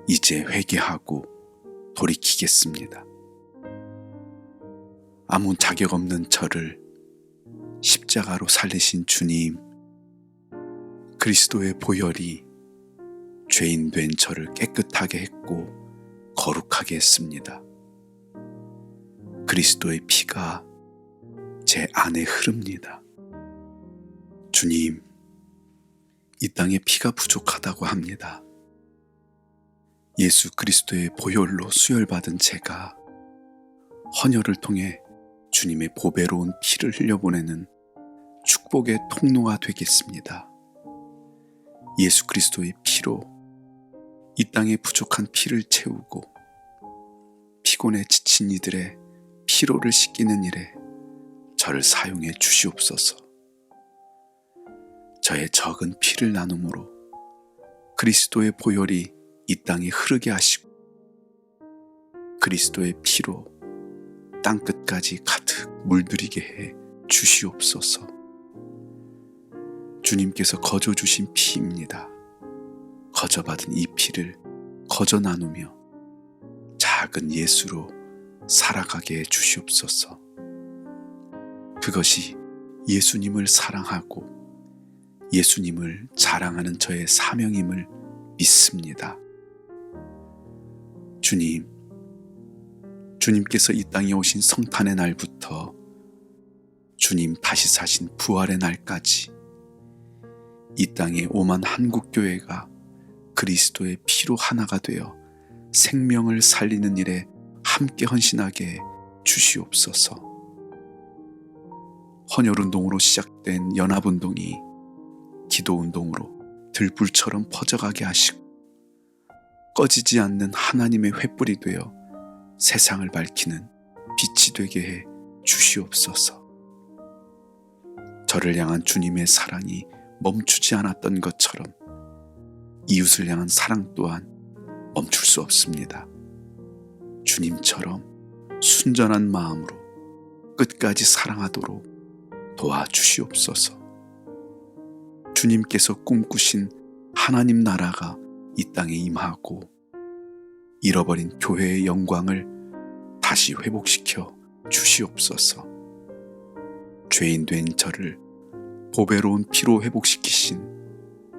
이제 회개하고 돌이키겠습니다. 아무 자격 없는 저를 십자가로 살리신 주님, 그리스도의 보혈이 죄인 된 저를 깨끗하게 했고 거룩하게 했습니다. 그리스도의 피가 제 안에 흐릅니다. 주님, 이 땅에 피가 부족하다고 합니다. 예수 그리스도의 보혈로 수혈받은 제가 헌혈을 통해 주님의 보배로운 피를 흘려보내는 축복의 통로가 되겠습니다. 예수 그리스도의 피로 이 땅에 부족한 피를 채우고 피곤에 지친 이들의 피로를 씻기는 일에 저를 사용해 주시옵소서. 저의 적은 피를 나눔으로 그리스도의 보혈이 이 땅에 흐르게 하시고 그리스도의 피로 땅끝까지 가득 물들이게 해 주시옵소서. 주님께서 거저 주신 피입니다. 거저받은 이 피를 거저 나누며 작은 예수로 살아가게 해 주시옵소서. 그것이 예수님을 사랑하고 예수님을 자랑하는 저의 사명임을 믿습니다. 주님, 주님께서 이 땅에 오신 성탄의 날부터 주님 다시 사신 부활의 날까지 이 땅에 오만 한국교회가 그리스도의 피로 하나가 되어 생명을 살리는 일에 함께 헌신하게 해 주시옵소서. 헌혈운동으로 시작된 연합운동이 기도운동으로 들불처럼 퍼져가게 하시고 꺼지지 않는 하나님의 횃불이 되어 세상을 밝히는 빛이 되게 해 주시옵소서. 저를 향한 주님의 사랑이 멈추지 않았던 것처럼 이웃을 향한 사랑 또한 멈출 수 없습니다. 주님처럼 순전한 마음으로 끝까지 사랑하도록 도와주시옵소서. 주님께서 꿈꾸신 하나님 나라가 이 땅에 임하고 잃어버린 교회의 영광을 다시 회복시켜 주시옵소서. 죄인 된 저를 보배로운 피로 회복시키신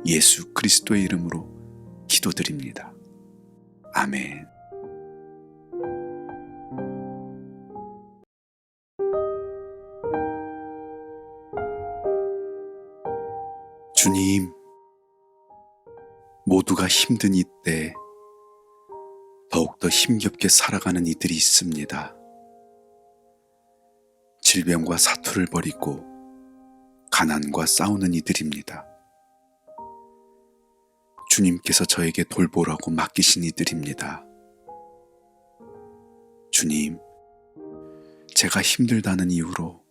예수 그리스도의 이름으로 기도드립니다. 아멘. 주님, 모두가 힘든 이때 더욱더 힘겹게 살아가는 이들이 있습니다. 질병과 사투를 벌이고 가난과 싸우는 이들입니다. 주님께서 저에게 돌보라고 맡기신 이들입니다. 주님, 제가 힘들다는 이유로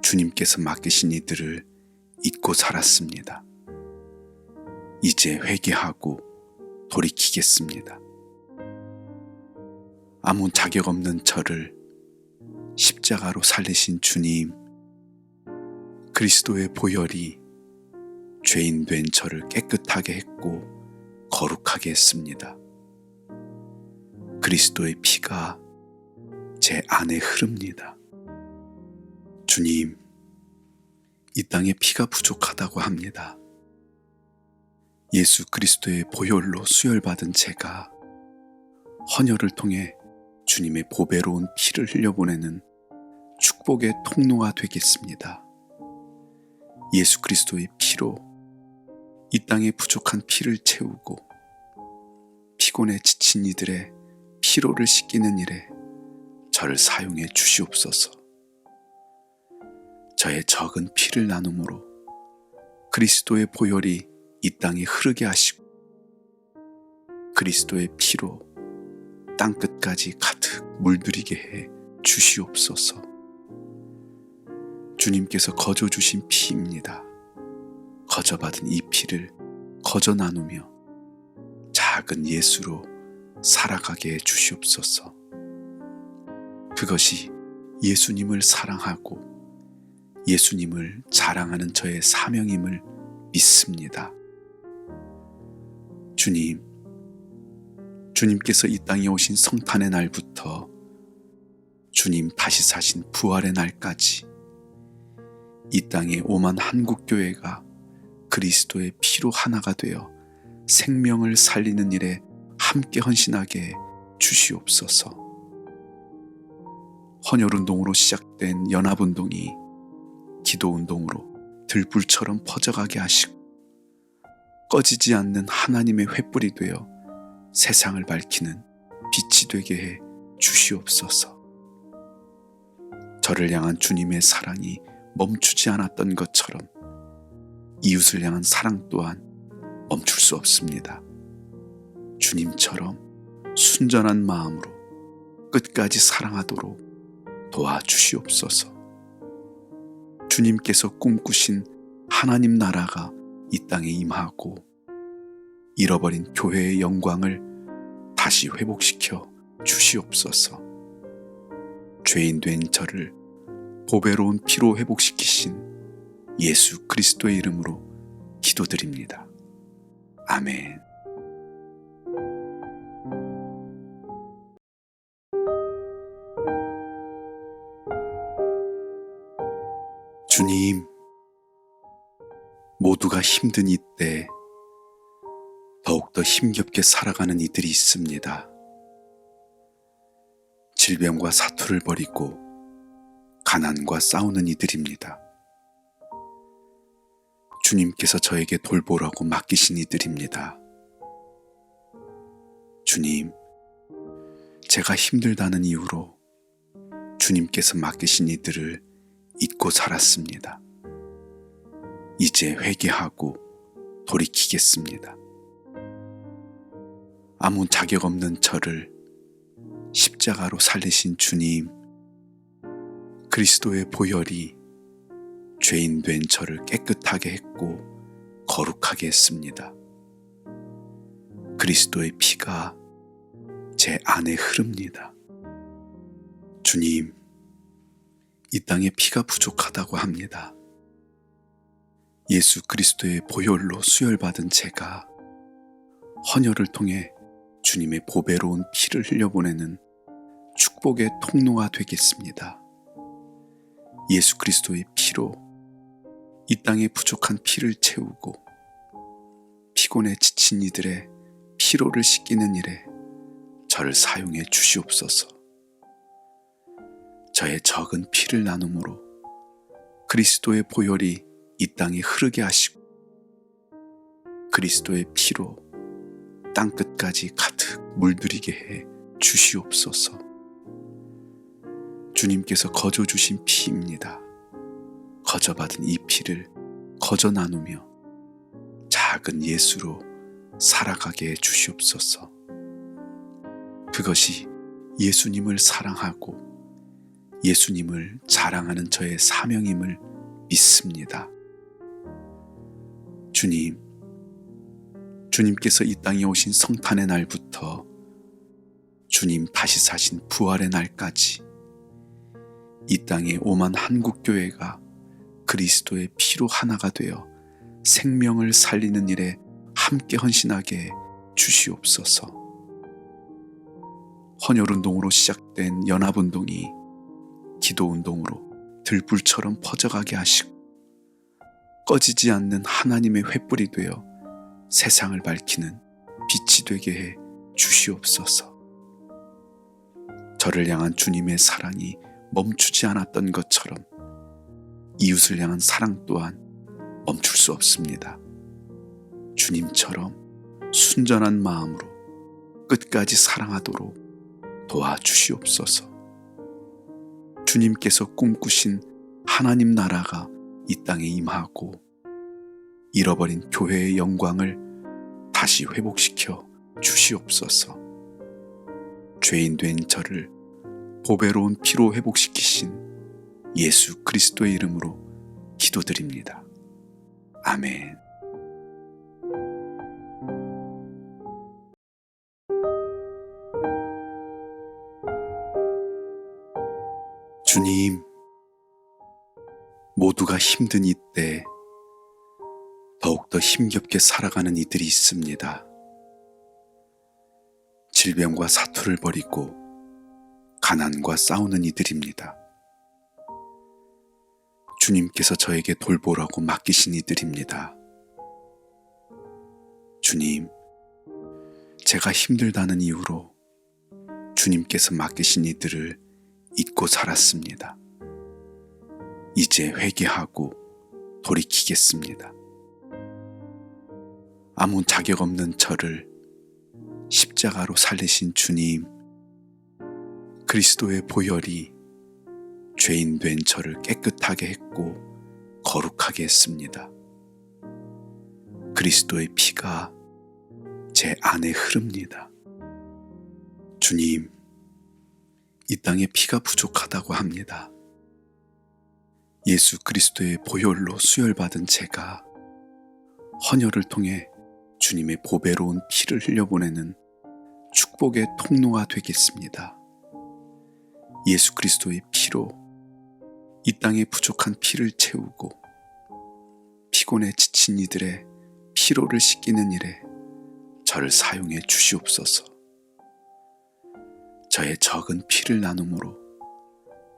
주님께서 맡기신 이들을 잊고 살았습니다. 이제 회개하고 돌이키겠습니다. 아무 자격 없는 저를 십자가로 살리신 주님, 그리스도의 보혈이 죄인 된 저를 깨끗하게 했고 거룩하게 했습니다. 그리스도의 피가 제 안에 흐릅니다. 주님, 이 땅에 피가 부족하다고 합니다. 예수 그리스도의 보혈로 수혈받은 제가 헌혈을 통해 주님의 보배로운 피를 흘려보내는 축복의 통로가 되겠습니다. 예수 그리스도의 피로 이 땅에 부족한 피를 채우고 피곤에 지친 이들의 피로를 씻기는 일에 저를 사용해 주시옵소서. 저의 적은 피를 나눔으로 그리스도의 보혈이 이 땅에 흐르게 하시고 그리스도의 피로 땅끝까지 가득 물들이게 해 주시옵소서. 주님께서 거저 주신 피입니다. 거저 받은 이 피를 거저 나누며 작은 예수로 살아가게 해 주시옵소서. 그것이 예수님을 사랑하고 예수님을 자랑하는 저의 사명임을 믿습니다. 주님, 주님께서 이 땅에 오신 성탄의 날부터 주님 다시 사신 부활의 날까지 이 땅에 오만 한국교회가 그리스도의 피로 하나가 되어 생명을 살리는 일에 함께 헌신하게 해 주시옵소서. 헌혈운동으로 시작된 연합운동이 기도운동으로 들불처럼 퍼져가게 하시고 꺼지지 않는 하나님의 횃불이 되어 세상을 밝히는 빛이 되게 해 주시옵소서. 저를 향한 주님의 사랑이 멈추지 않았던 것처럼 이웃을 향한 사랑 또한 멈출 수 없습니다. 주님처럼 순전한 마음으로 끝까지 사랑하도록 도와주시옵소서. 주님께서 꿈꾸신 하나님 나라가 이 땅에 임하고 잃어버린 교회의 영광을 다시 회복시켜 주시옵소서. 죄인 된 저를 보배로운 피로 회복시키신 예수 그리스도의 이름으로 기도드립니다. 아멘. 모두가 힘든 이때 더욱더 힘겹게 살아가는 이들이 있습니다. 질병과 사투를 벌이고 가난과 싸우는 이들입니다. 주님께서 저에게 돌보라고 맡기신 이들입니다. 주님, 제가 힘들다는 이유로 주님께서 맡기신 이들을 잊고 살았습니다. 이제 회개하고 돌이키겠습니다. 아무 자격 없는 저를 십자가로 살리신 주님, 그리스도의 보혈이 죄인 된 저를 깨끗하게 했고 거룩하게 했습니다. 그리스도의 피가 제 안에 흐릅니다. 주님, 이 땅에 피가 부족하다고 합니다. 예수 그리스도의 보혈로 수혈받은 제가 헌혈을 통해 주님의 보배로운 피를 흘려보내는 축복의 통로가 되겠습니다. 예수 그리스도의 피로 이 땅에 부족한 피를 채우고 피곤에 지친 이들의 피로를 씻기는 일에 저를 사용해 주시옵소서. 저의 적은 피를 나눔으로 그리스도의 보혈이 이 땅에 흐르게 하시고 그리스도의 피로 땅끝까지 가득 물들이게 해 주시옵소서. 주님께서 거저 주신 피입니다. 거저 받은 이 피를 거저 나누며 작은 예수로 살아가게 해 주시옵소서. 그것이 예수님을 사랑하고 예수님을 자랑하는 저의 사명임을 믿습니다. 주님, 주님께서 이 땅에 오신 성탄의 날부터 주님 다시 사신 부활의 날까지 이 땅에 오만 한국교회가 그리스도의 피로 하나가 되어 생명을 살리는 일에 함께 헌신하게 해 주시옵소서. 헌혈운동으로 시작된 연합운동이 기도운동으로 들불처럼 퍼져가게 하시고 꺼지지 않는 하나님의 횃불이 되어 세상을 밝히는 빛이 되게 해 주시옵소서. 저를 향한 주님의 사랑이 멈추지 않았던 것처럼 이웃을 향한 사랑 또한 멈출 수 없습니다. 주님처럼 순전한 마음으로 끝까지 사랑하도록 도와주시옵소서. 주님께서 꿈꾸신 하나님 나라가 이 땅에 임하고 잃어버린 교회의 영광을 다시 회복시켜 주시옵소서. 죄인 된 저를 보배로운 피로 회복시키신 예수 그리스도의 이름으로 기도드립니다. 아멘. 주님, 모두가 힘든 이때 더욱더 힘겹게 살아가는 이들이 있습니다. 질병과 사투를 벌이고 가난과 싸우는 이들입니다. 주님께서 저에게 돌보라고 맡기신 이들입니다. 주님, 제가 힘들다는 이유로 주님께서 맡기신 이들을 잊고 살았습니다. 이제 회개하고 돌이키겠습니다. 아무 자격 없는 저를 십자가로 살리신 주님, 그리스도의 보혈이 죄인 된 저를 깨끗하게 했고 거룩하게 했습니다. 그리스도의 피가 제 안에 흐릅니다. 주님, 이 땅에 피가 부족하다고 합니다. 예수 그리스도의 보혈로 수혈받은 제가 헌혈을 통해 주님의 보배로운 피를 흘려보내는 축복의 통로가 되겠습니다. 예수 그리스도의 피로 이 땅에 부족한 피를 채우고 피곤에 지친 이들의 피로를 씻기는 일에 저를 사용해 주시옵소서. 저의 적은 피를 나눔으로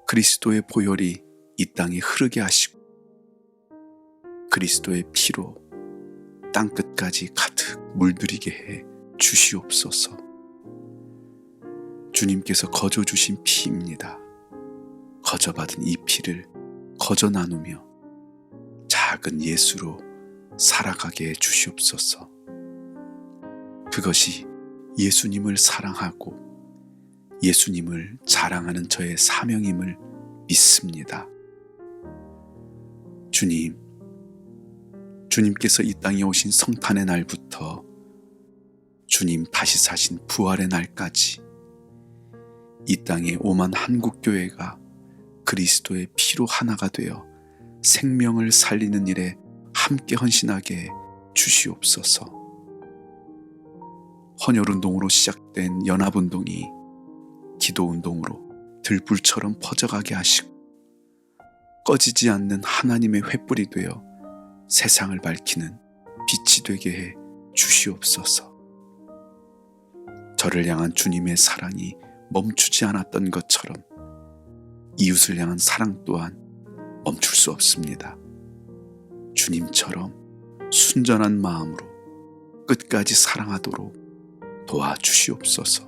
그리스도의 보혈이 이 땅에 흐르게 하시고 그리스도의 피로 땅끝까지 가득 물들이게 해 주시옵소서. 주님께서 거저 주신 피입니다. 거저 받은 이 피를 거저 나누며 작은 예수로 살아가게 해 주시옵소서. 그것이 예수님을 사랑하고 예수님을 자랑하는 저의 사명임을 믿습니다. 주님께서 이 땅에 오신 성탄의 날부터 주님 다시 사신 부활의 날까지 이 땅에 오만 한국교회가 그리스도의 피로 하나가 되어 생명을 살리는 일에 함께 헌신하게 해 주시옵소서. 헌혈운동으로 시작된 연합운동이 기도운동으로 들불처럼 퍼져가게 하시고 꺼지지 않는 하나님의 횃불이 되어 세상을 밝히는 빛이 되게 해 주시옵소서. 저를 향한 주님의 사랑이 멈추지 않았던 것처럼 이웃을 향한 사랑 또한 멈출 수 없습니다. 주님처럼 순전한 마음으로 끝까지 사랑하도록 도와주시옵소서.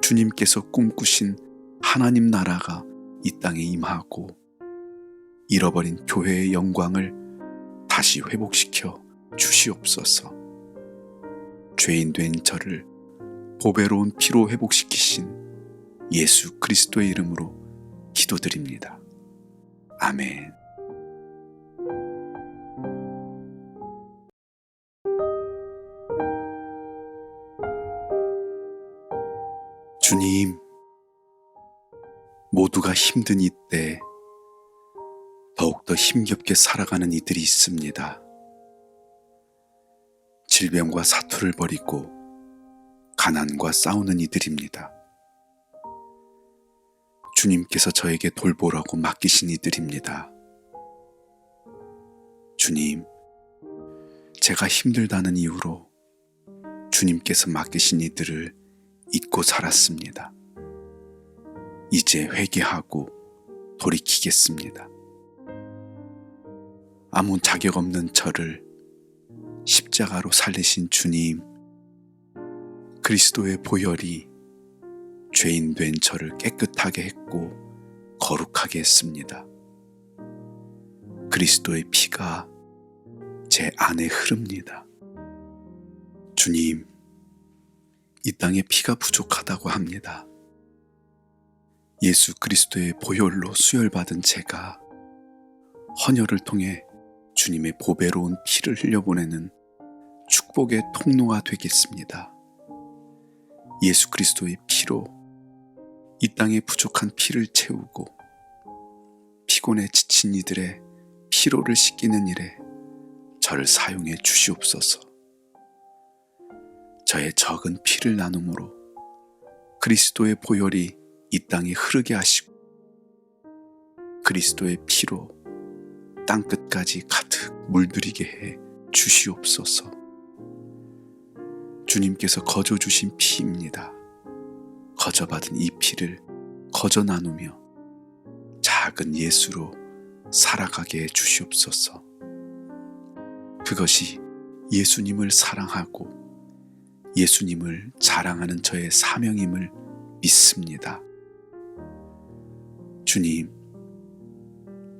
주님께서 꿈꾸신 하나님 나라가 이 땅에 임하고 잃어버린 교회의 영광을 다시 회복시켜 주시옵소서. 죄인 된 저를 보배로운 피로 회복시키신 예수 그리스도의 이름으로 기도드립니다. 아멘. 주님, 모두가 힘든 이때 더욱더 힘겹게 살아가는 이들이 있습니다. 질병과 사투를 벌이고 가난과 싸우는 이들입니다. 주님께서 저에게 돌보라고 맡기신 이들입니다. 주님, 제가 힘들다는 이유로 주님께서 맡기신 이들을 잊고 살았습니다. 이제 회개하고 돌이키겠습니다. 아무 자격 없는 저를 십자가로 살리신 주님, 그리스도의 보혈이 죄인 된 저를 깨끗하게 했고 거룩하게 했습니다. 그리스도의 피가 제 안에 흐릅니다. 주님, 이 땅에 피가 부족하다고 합니다. 예수 그리스도의 보혈로 수혈받은 제가 헌혈을 통해 주님의 보배로운 피를 흘려보내는 축복의 통로가 되겠습니다. 예수 그리스도의 피로 이 땅에 부족한 피를 채우고 피곤에 지친 이들의 피로를 씻기는 일에 저를 사용해 주시옵소서. 저의 적은 피를 나눔으로 그리스도의 보혈이 이 땅에 흐르게 하시고 그리스도의 피로 땅끝까지 가득 물들이게 해 주시옵소서. 주님께서 거저 주신 피입니다. 거저 받은 이 피를 거저 나누며 작은 예수로 살아가게 해 주시옵소서. 그것이 예수님을 사랑하고 예수님을 자랑하는 저의 사명임을 믿습니다.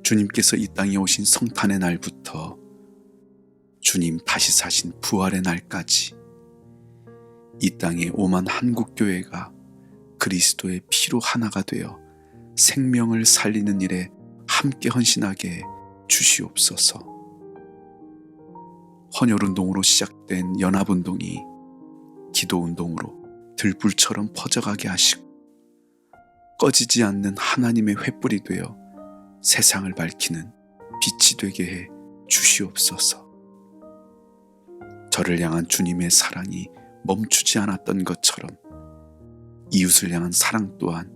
주님께서 이 땅에 오신 성탄의 날부터 주님 다시 사신 부활의 날까지 이 땅에 오만 한국교회가 그리스도의 피로 하나가 되어 생명을 살리는 일에 함께 헌신하게 해 주시옵소서. 헌혈운동으로 시작된 연합운동이 기도운동으로 들불처럼 퍼져가게 하시고 꺼지지 않는 하나님의 횃불이 되어 세상을 밝히는 빛이 되게 해 주시옵소서. 저를 향한 주님의 사랑이 멈추지 않았던 것처럼 이웃을 향한 사랑 또한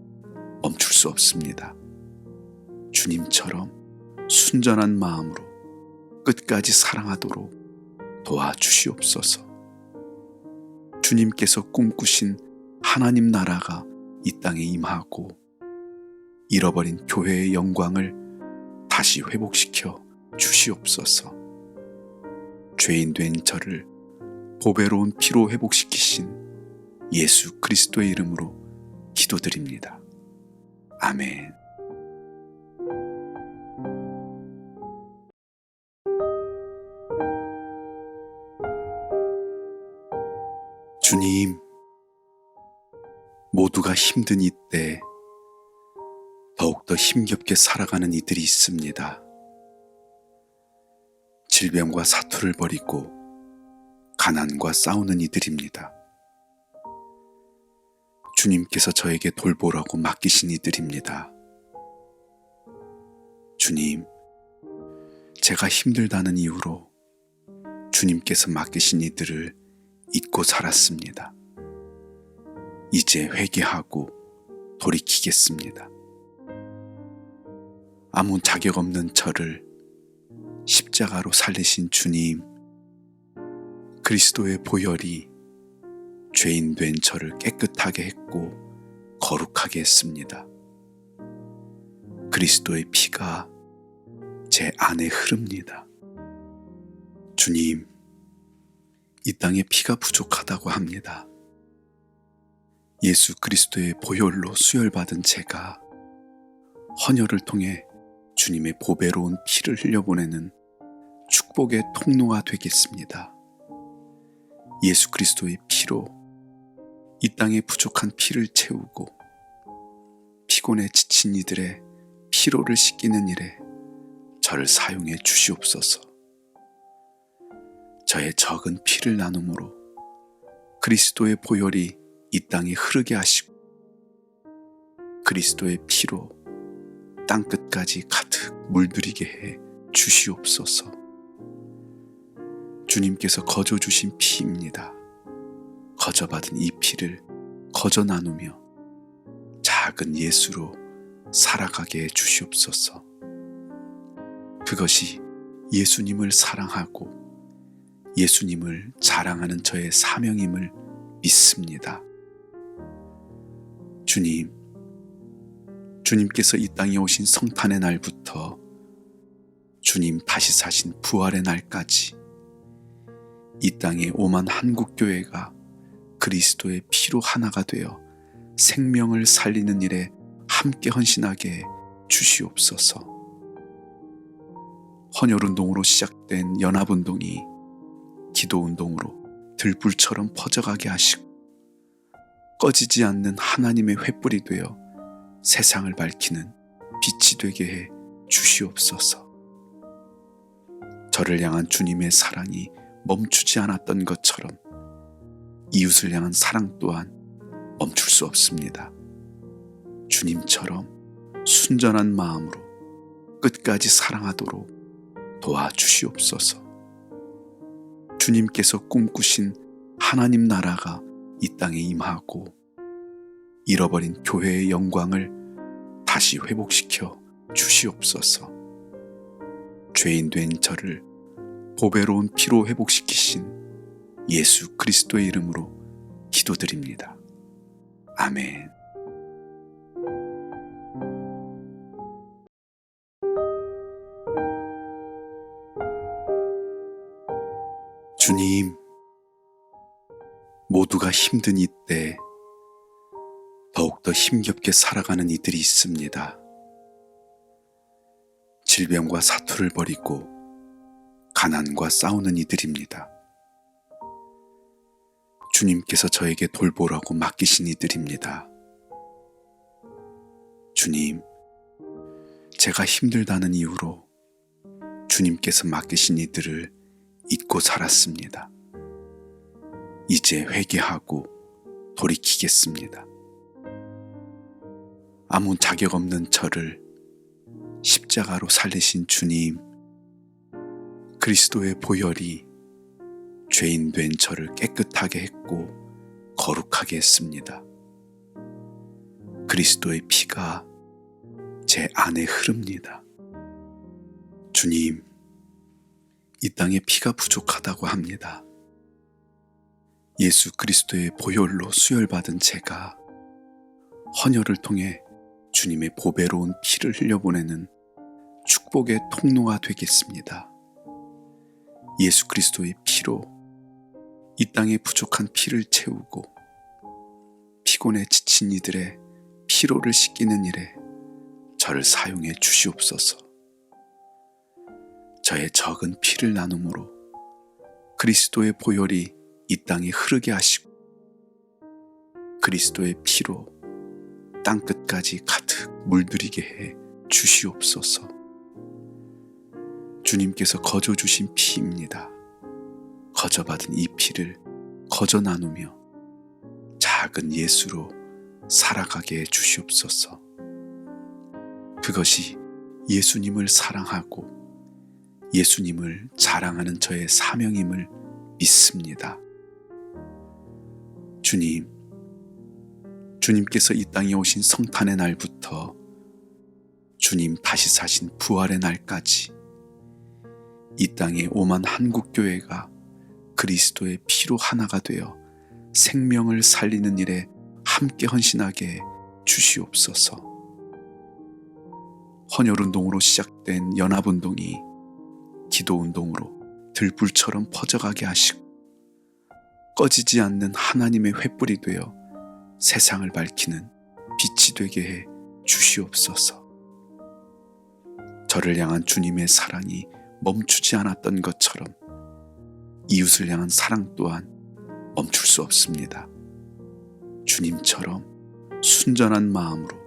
멈출 수 없습니다. 주님처럼 순전한 마음으로 끝까지 사랑하도록 도와주시옵소서. 주님께서 꿈꾸신 하나님 나라가 이 땅에 임하고 잃어버린 교회의 영광을 다시 회복시켜 주시옵소서. 죄인 된 저를 보배로운 피로 회복시키신 예수 그리스도의 이름으로 기도드립니다. 아멘. 주님, 모두가 힘든 이때 더욱더 힘겹게 살아가는 이들이 있습니다. 질병과 사투를 벌이고 가난과 싸우는 이들입니다. 주님께서 저에게 돌보라고 맡기신 이들입니다. 주님, 제가 힘들다는 이유로 주님께서 맡기신 이들을 잊고 살았습니다. 이제 회개하고 돌이키겠습니다. 아무 자격 없는 저를 십자가로 살리신 주님, 그리스도의 보혈이 죄인 된 저를 깨끗하게 했고 거룩하게 했습니다. 그리스도의 피가 제 안에 흐릅니다. 주님, 이 땅에 피가 부족하다고 합니다. 예수 그리스도의 보혈로 수혈받은 제가 헌혈을 통해 주님의 보배로운 피를 흘려보내는 축복의 통로가 되겠습니다. 예수 그리스도의 피로 이 땅에 부족한 피를 채우고 피곤에 지친 이들의 피로를 씻기는 일에 저를 사용해 주시옵소서. 저의 적은 피를 나눔으로 그리스도의 보혈이 이 땅에 흐르게 하시고 그리스도의 피로 땅끝까지 가득 물들이게 해 주시옵소서. 주님께서 거저 주신 피입니다. 거저 받은 이 피를 거저 나누며 작은 예수로 살아가게 해 주시옵소서. 그것이 예수님을 사랑하고 예수님을 자랑하는 저의 사명임을 믿습니다. 주님, 주님께서 이 땅에 오신 성탄의 날부터 주님 다시 사신 부활의 날까지 이 땅에 오만 한국교회가 그리스도의 피로 하나가 되어 생명을 살리는 일에 함께 헌신하게 해 주시옵소서. 헌혈운동으로 시작된 연합운동이 기도운동으로 들불처럼 퍼져가게 하시고 꺼지지 않는 하나님의 횃불이 되어 세상을 밝히는 빛이 되게 해 주시옵소서. 저를 향한 주님의 사랑이 멈추지 않았던 것처럼 이웃을 향한 사랑 또한 멈출 수 없습니다. 주님처럼 순전한 마음으로 끝까지 사랑하도록 도와주시옵소서. 주님께서 꿈꾸신 하나님 나라가 이 땅에 임하고 잃어버린 교회의 영광을 다시 회복시켜 주시옵소서. 죄인 된 저를 보배로운 피로 회복시키신 예수 그리스도의 이름으로 기도드립니다. 아멘. 주님, 모두가 힘든 이때 더욱더 힘겹게 살아가는 이들이 있습니다. 질병과 사투를 벌이고 가난과 싸우는 이들입니다. 주님께서 저에게 돌보라고 맡기신 이들입니다. 주님, 제가 힘들다는 이유로 주님께서 맡기신 이들을 잊고 살았습니다. 이제 회개하고 돌이키겠습니다. 아무 자격 없는 저를 십자가로 살리신 주님, 그리스도의 보혈이 죄인 된 저를 깨끗하게 했고 거룩하게 했습니다. 그리스도의 피가 제 안에 흐릅니다. 주님, 이 땅에 피가 부족하다고 합니다. 예수 그리스도의 보혈로 수혈받은 제가 헌혈을 통해 주님의 보배로운 피를 흘려보내는 축복의 통로가 되겠습니다. 예수 그리스도의 피로 이 땅에 부족한 피를 채우고 피곤에 지친 이들의 피로를 씻기는 일에 저를 사용해 주시옵소서. 저의 적은 피를 나눔으로 그리스도의 보혈이 이 땅에 흐르게 하시고 그리스도의 피로 땅끝까지 가득 물들이게 해 주시옵소서. 주님께서 거저 주신 피입니다. 거저 받은 이 피를 거저 나누며 작은 예수로 살아가게 해 주시옵소서. 그것이 예수님을 사랑하고 예수님을 자랑하는 저의 사명임을 믿습니다. 주님께서 이 땅에 오신 성탄의 날부터 주님 다시 사신 부활의 날까지 이 땅에 오만 한국교회가 그리스도의 피로 하나가 되어 생명을 살리는 일에 함께 헌신하게 해 주시옵소서. 헌혈운동으로 시작된 연합운동이 기도운동으로 들불처럼 퍼져가게 하시고 꺼지지 않는 하나님의 횃불이 되어 세상을 밝히는 빛이 되게 해 주시옵소서. 저를 향한 주님의 사랑이 멈추지 않았던 것처럼 이웃을 향한 사랑 또한 멈출 수 없습니다. 주님처럼 순전한 마음으로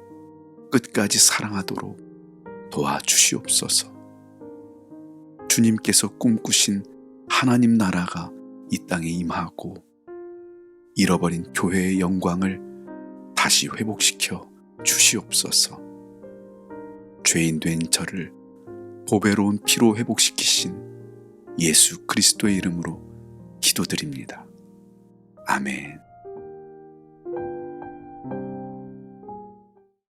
끝까지 사랑하도록 도와주시옵소서. 주님께서 꿈꾸신 하나님 나라가 이 땅에 임하고 잃어버린 교회의 영광을 다시 회복시켜 주시옵소서. 죄인 된 저를 보배로운 피로 회복시키신 예수 그리스도의 이름으로 기도드립니다. 아멘.